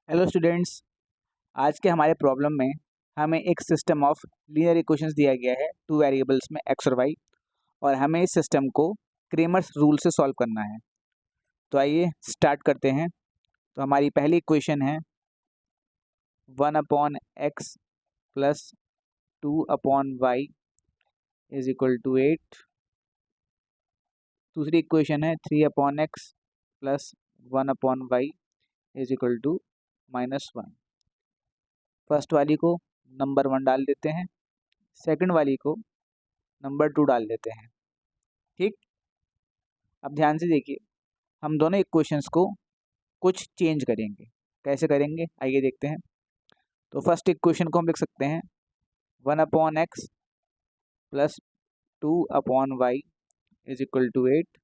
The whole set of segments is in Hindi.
Hello students. आज के हमारे प्रॉब्लम में हमें एक सिस्टम ऑफ लीनियर इक्वेशंस दिया गया है टू वेरिएबल्स में एक्स और वाई, और हमें इस सिस्टम को क्रेमर्स रूल से सॉल्व करना है। तो आइए स्टार्ट करते हैं। तो हमारी पहली इक्वेशन है 1/x plus 2/y is equal to 8। दूसरी इक्वेशन है 3/x plus 1/y is equal to -1। First वाली को नंबर 1 डाल देते हैं, सेकंड वाली को नंबर 2 डाल देते हैं। ठीक, अब ध्यान से देखिए, हम दोनों इक्वेशंस को कुछ चेंज करेंगे। कैसे करेंगे आइए देखते हैं। तो फर्स्ट इक्वेशन को हम लिख सकते हैं 1/x plus 2/y is equal to 8।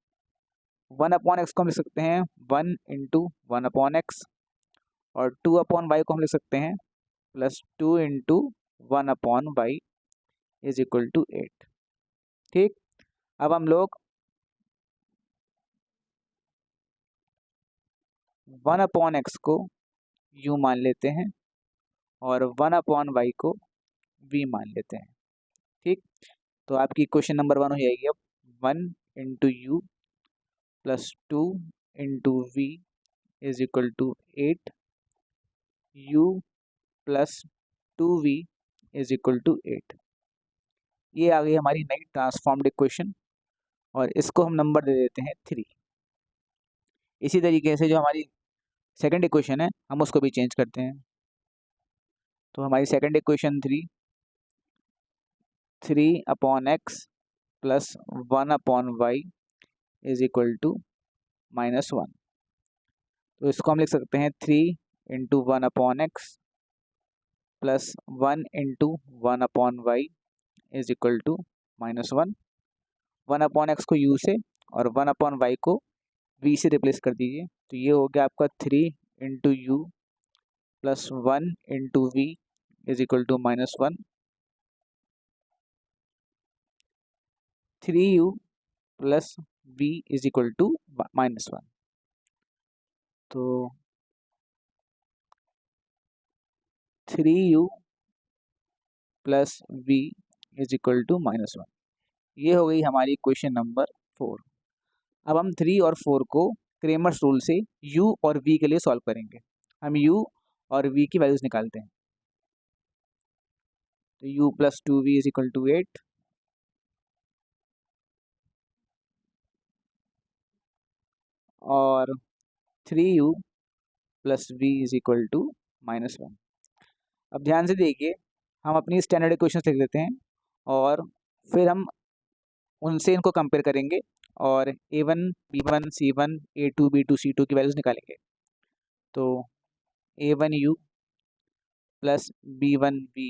1/x को हम लिख सकते हैं 1 इंटू 1/x, और 2/y को हम लिख सकते हैं plus 2 into 1/y is equal to 8। ठीक, अब हम लोग 1/x को u मान लेते हैं और 1/y को v मान लेते हैं। ठीक, तो आपकी क्वेश्चन नंबर 1 हो जाएगी अब 1 into u plus 2 into v is equal to 8, u plus 2v is equal to 8। ये आ गई हमारी नई ट्रांसफॉर्म्ड इक्वेशन, और इसको हम नंबर दे देते हैं 3। इसी तरीके से जो हमारी सेकंड इक्वेशन है हम उसको भी चेंज करते हैं। तो हमारी second equation 3/x plus 1/y is equal to -1। तो इसको हम लिख सकते हैं 3 into 1/x plus 1 into 1/y is equal to -1। 1/x को u से और 1/y को v से रिप्लेस कर दीजिए। तो ये हो गया आपका 3 into u plus 1 into v is equal to -1। 3u plus v is equal to -1। तो 3u plus v is equal to -1। ये हो गई हमारी क्वेश्चन नंबर 4। अब हम 3 और 4 को क्रेमर्स रूल से u और v के लिए सॉल्व करेंगे। हम u और v की वैल्यूज निकालते हैं। तो u plus 2v is equal to 8, और 3u plus v is equal to -1। अब ध्यान से देखिए, हम अपनी स्टैंडर्ड इक्वेशंस लिख देते हैं और फिर हम उनसे इनको कंपेयर करेंगे और a1 b1 c1 a2 b2 c2 की वैल्यूज निकालेंगे। तो a1u plus b1v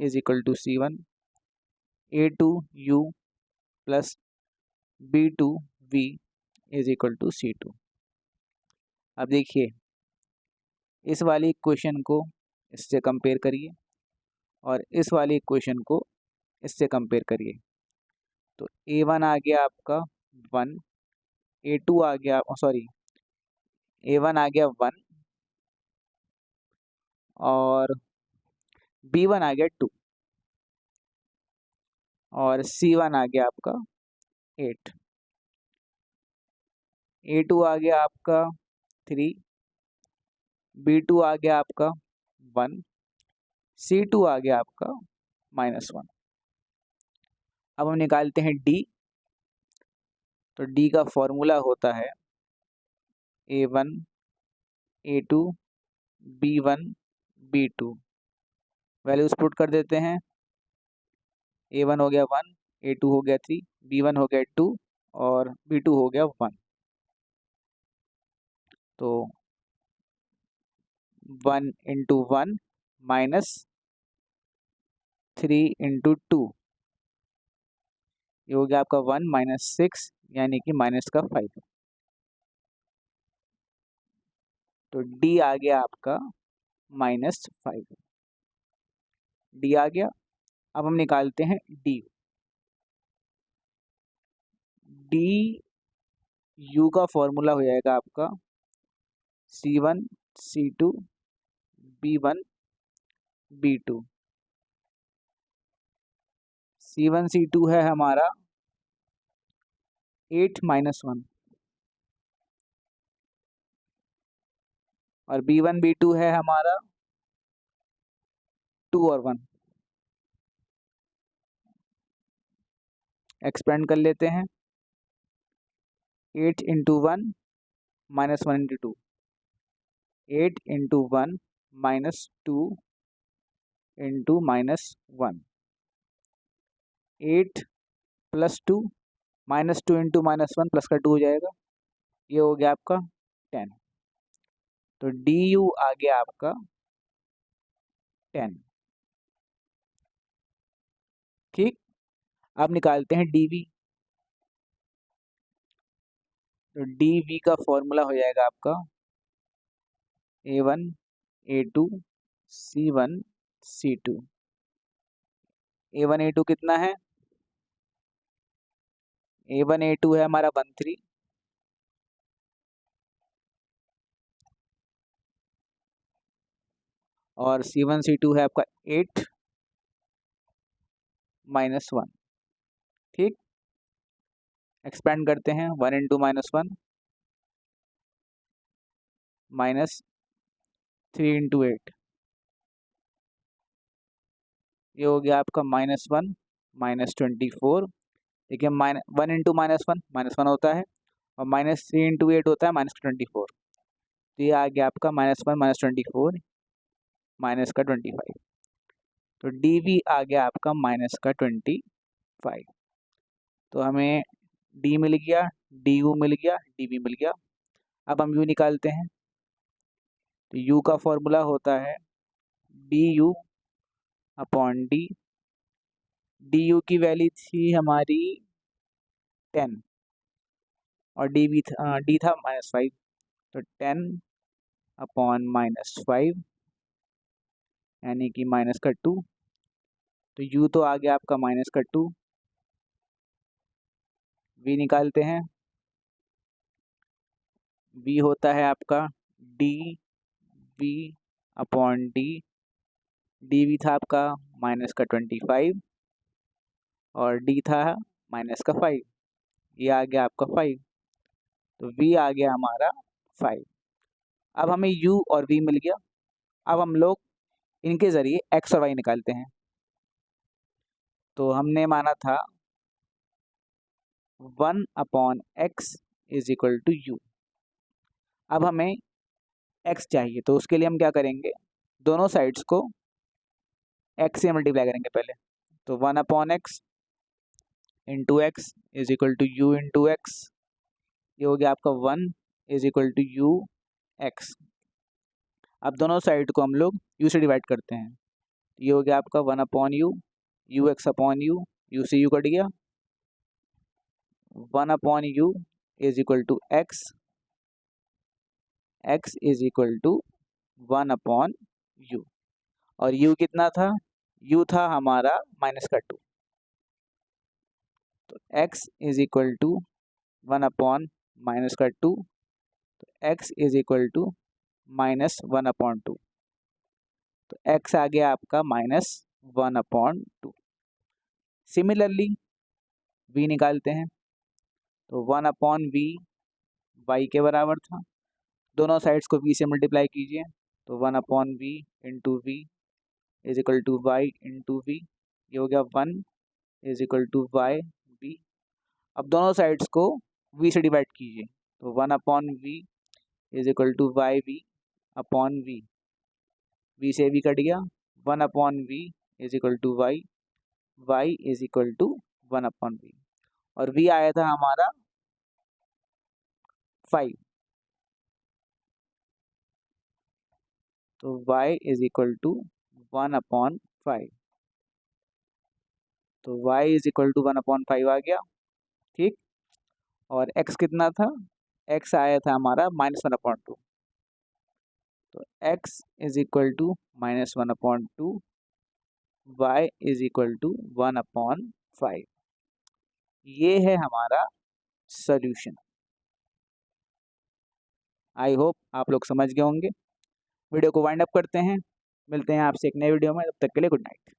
is equal to c1, a2u plus b2v is equal to c2। अब देखिए, इस वाली इक्वेशन को इससे कंपेयर करिए और इस वाली इक्वेशन को इससे कंपेयर करिए। तो a1 आ गया आपका 1, a2 आ गया, सॉरी, a1 आ गया 1 और b1 आ गया 2 और c1 आ गया आपका 8, a2 आ गया आपका 3, b2 आ गया आपका 1, c2 आ गया आपका -1। अब हम निकालते हैं d। तो d का फॉर्मूला होता है a1 a2 b1 b2। Values put कर देते हैं। a1 हो गया 1, a2 हो गया 3, b1 हो गया 2 और b2 हो गया 1। तो 1 इंटू 1 माइनस 3 इंटू 2, ये हो गया आपका 1 माइनस 6 यानी कि माइनस का 5। तो d आ गया आपका -5। d आ गया। अब हम निकालते हैं d। d u का फॉर्मूला हो जाएगा आपका c1 C2 B1 B2। C1 C2 है हमारा 8 - 1 और B1 B2 है हमारा 2 और 1। एक्सपेंड कर लेते हैं। 8 × 1 - 1 × 2, 8 × 1 - 2 × -1, 8 + 2 -2 × -1 प्लस का 2 हो जाएगा, ये हो गया आपका 10। तो DU आ गया आपका 10। ठीक, अब निकालते हैं DV। तो DV का फॉर्मूला हो जाएगा आपका A1 A2 C1 C2। A1 A2 कितना है? A1 A2 है हमारा 13 और C1 C2 है आपका 8 - 1। ठीक, एक्सपेंड करते हैं। 1 × -1 -3 × 8, ये हो गया आपका -1 -24। देखिए 1 × -1 होता है और -3 × 8 होता है -24। तो ये आ गया आपका -1 -24 -25। तो DV आ गया आपका -25। तो हमें D मिल गया, DU मिल गया, DV मिल गया। अब हम U निकालते हैं। तो U का फॉर्मूला होता है DU/D। DU की वैल्यू थी हमारी 10 और D था -5। तो 10/-5 यानी कि -2। तो U तो आ गया आपका -2। V निकालते हैं। V होता है आपका DV/D। DV था आपका -25 और D था -5, ये आ गया आपका 5। तो V आ गया हमारा 5। अब हमें U और V मिल गया। अब हम लोग इनके ज़रिए X और Y निकालते हैं। तो हमने माना था 1/x = U। अब हमें x चाहिए, तो उसके लिए हम क्या करेंगे, दोनों साइड्स को x से मल्टीप्लाई करेंगे पहले। तो 1/x × x = U × x, ये हो गया आपका 1 = UX। अब दोनों साइड को हम लोग U से डिवाइड करते हैं। ये हो गया आपका 1/U, UX/U, U से U कट गया। 1/U = x, x = 1/U और U कितना था? U था हमारा -2। तो x = 1/-2, तो x = -1/2। तो x आ गया आपका -1/2। सिमिलरली v निकालते हैं। तो 1/v y के बराबर था। दोनों साइड्स को v से मल्टीप्लाई कीजिए। तो 1/v × v = y × v, ये हो गया 1 = yv। अब दोनों साइड्स को v से डिवाइड कीजिए। तो 1/v = yv/v, v से v कट गया। 1/v = y, y = 1/v और v आया था हमारा 5। तो y = 1/5। तो y = 1/5 आ गया। ठीक, और x कितना था? x आया था हमारा -1/2। तो x = -1/2, y = 1/5। ये है हमारा सॉल्यूशन। आई होप आप लोग समझ गए होंगे। वीडियो को वाइंड अप करते हैं। मिलते हैं आपसे एक नए वीडियो में, तब तक के लिए गुड नाइट।